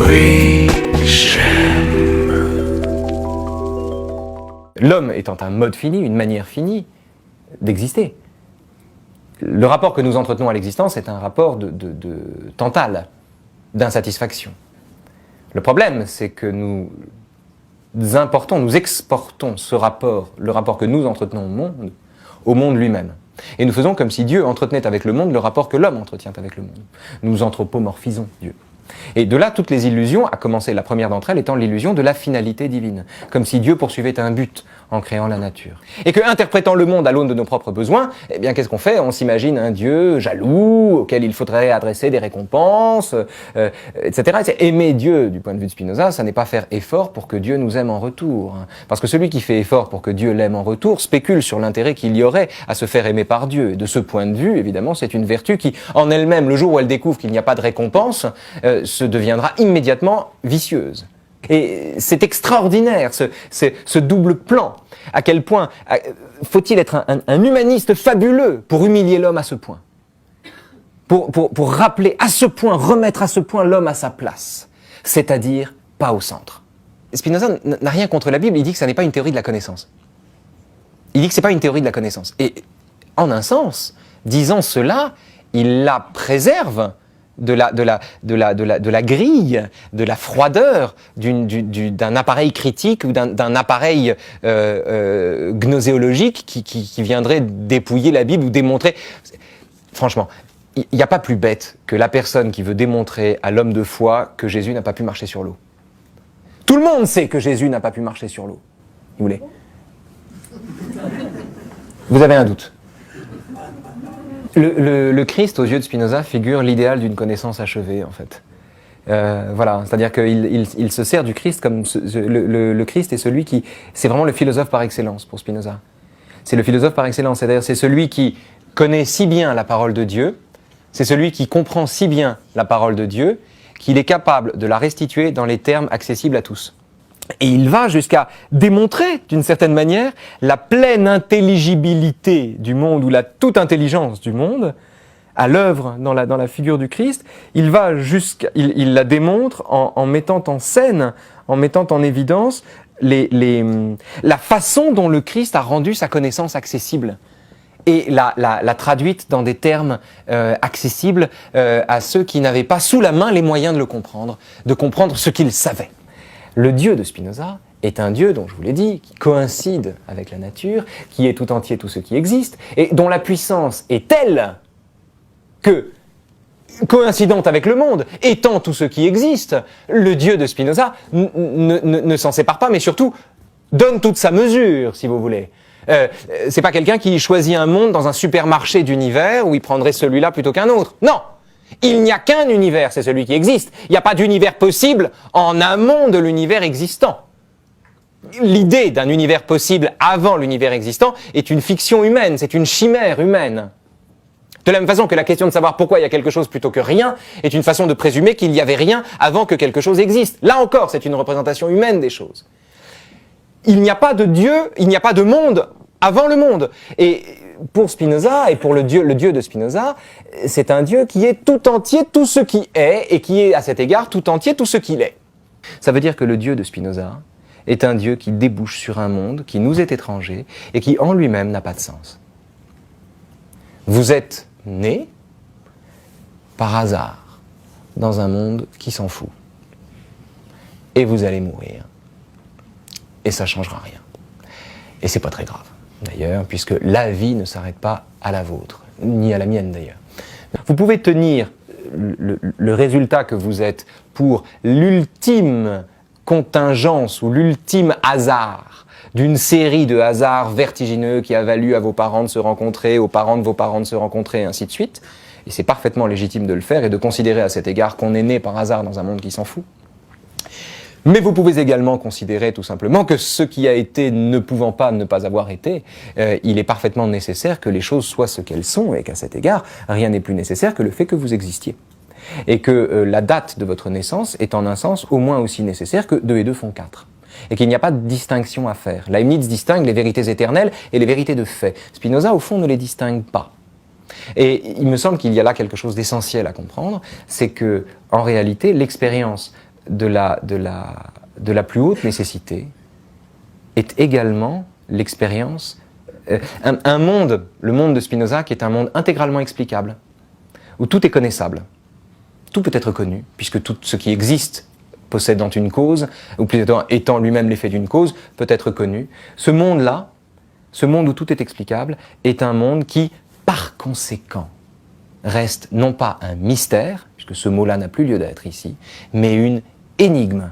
Oui, j'aime. L'homme étant un mode fini, une manière finie d'exister. Le rapport que nous entretenons à l'existence est un rapport de tantale, d'insatisfaction. Le problème, c'est que nous importons, nous exportons ce rapport, le rapport que nous entretenons au monde lui-même. Et nous faisons comme si Dieu entretenait avec le monde le rapport que l'homme entretient avec le monde. Nous anthropomorphisons Dieu. Et de là, toutes les illusions, à commencer la première d'entre elles étant l'illusion de la finalité divine, comme si Dieu poursuivait un but en créant la nature. Et que, interprétant le monde à l'aune de nos propres besoins, eh bien, qu'est-ce qu'on fait? On s'imagine un Dieu jaloux, auquel il faudrait adresser des récompenses, etc. Aimer Dieu, du point de vue de Spinoza, ça n'est pas faire effort pour que Dieu nous aime en retour. Parce que celui qui fait effort pour que Dieu l'aime en retour spécule sur l'intérêt qu'il y aurait à se faire aimer par Dieu. Et de ce point de vue, évidemment, c'est une vertu qui, en elle-même, le jour où elle découvre qu'il n'y a pas de récompense, se deviendra immédiatement vicieuse. Et c'est extraordinaire, ce double plan. À quel point faut-il être un humaniste fabuleux pour humilier l'homme à ce point, pour rappeler à ce point, remettre à ce point l'homme à sa place, c'est-à-dire pas au centre. Spinoza n'a rien contre la Bible, il dit que ça n'est pas une théorie de la connaissance. Il dit que c'est pas une théorie de la connaissance. Et en un sens, disant cela, il la préserve de la grille, de la froideur d'un appareil critique ou d'un appareil gnoséologique qui viendrait dépouiller la Bible ou démontrer. Franchement, il n'y a pas plus bête que la personne qui veut démontrer à l'homme de foi que Jésus n'a pas pu marcher sur l'eau. Tout le monde sait que Jésus n'a pas pu marcher sur l'eau. Vous voulez? Vous avez un doute? Le Christ, aux yeux de Spinoza, figure l'idéal d'une connaissance achevée, en fait. Voilà, c'est-à-dire qu'il se sert du Christ comme... le Christ est celui qui... C'est vraiment le philosophe par excellence pour Spinoza. C'est le philosophe par excellence, c'est-à-dire c'est celui qui connaît si bien la parole de Dieu, c'est celui qui comprend si bien la parole de Dieu, qu'il est capable de la restituer dans les termes accessibles à tous. Et il va jusqu'à démontrer, d'une certaine manière, la pleine intelligibilité du monde, ou la toute intelligence du monde, à l'œuvre dans la figure du Christ. Il la démontre en mettant en scène, en mettant en évidence la façon dont le Christ a rendu sa connaissance accessible. Et la traduite dans des termes accessibles à ceux qui n'avaient pas sous la main les moyens de le comprendre, de comprendre ce qu'ils savaient. Le Dieu de Spinoza est un Dieu, dont je vous l'ai dit, qui coïncide avec la nature, qui est tout entier tout ce qui existe, et dont la puissance est telle que, coïncidente avec le monde, étant tout ce qui existe, le Dieu de Spinoza ne s'en sépare pas, mais surtout donne toute sa mesure, si vous voulez. C'est pas quelqu'un qui choisit un monde dans un supermarché d'univers où il prendrait celui-là plutôt qu'un autre. Non! Il n'y a qu'un univers, c'est celui qui existe. Il n'y a pas d'univers possible en amont de l'univers existant. L'idée d'un univers possible avant l'univers existant est une fiction humaine, c'est une chimère humaine. De la même façon que la question de savoir pourquoi il y a quelque chose plutôt que rien est une façon de présumer qu'il n'y avait rien avant que quelque chose existe. Là encore, c'est une représentation humaine des choses. Il n'y a pas de Dieu, il n'y a pas de monde avant le monde. Et pour Spinoza et pour le Dieu de Spinoza, c'est un Dieu qui est tout entier tout ce qui est et qui est à cet égard tout entier tout ce qu'il est. Ça veut dire que le Dieu de Spinoza est un Dieu qui débouche sur un monde qui nous est étranger et qui en lui-même n'a pas de sens. Vous êtes né par hasard dans un monde qui s'en fout. Et vous allez mourir. Et ça ne changera rien. Et c'est pas très grave, d'ailleurs, puisque la vie ne s'arrête pas à la vôtre, ni à la mienne d'ailleurs. Vous pouvez tenir le résultat que vous êtes pour l'ultime contingence ou l'ultime hasard d'une série de hasards vertigineux qui a valu à vos parents de se rencontrer, aux parents de vos parents de se rencontrer, et ainsi de suite. Et c'est parfaitement légitime de le faire et de considérer à cet égard qu'on est né par hasard dans un monde qui s'en fout. Mais vous pouvez également considérer tout simplement que ce qui a été ne pouvant pas ne pas avoir été, il est parfaitement nécessaire que les choses soient ce qu'elles sont et qu'à cet égard, rien n'est plus nécessaire que le fait que vous existiez. Et que la date de votre naissance est en un sens au moins aussi nécessaire que 2 et 2 font 4. Et qu'il n'y a pas de distinction à faire. Leibniz distingue les vérités éternelles et les vérités de fait. Spinoza, au fond, ne les distingue pas. Et il me semble qu'il y a là quelque chose d'essentiel à comprendre, c'est que, en réalité, l'expérience de la plus haute nécessité est également l'expérience, un monde, le monde de Spinoza, qui est un monde intégralement explicable, où tout est connaissable. Tout peut être connu, puisque tout ce qui existe possédant une cause, ou plutôt étant lui-même l'effet d'une cause, peut être connu. Ce monde-là, ce monde où tout est explicable, est un monde qui, par conséquent, reste non pas un mystère, puisque ce mot-là n'a plus lieu d'être ici, mais une énigme.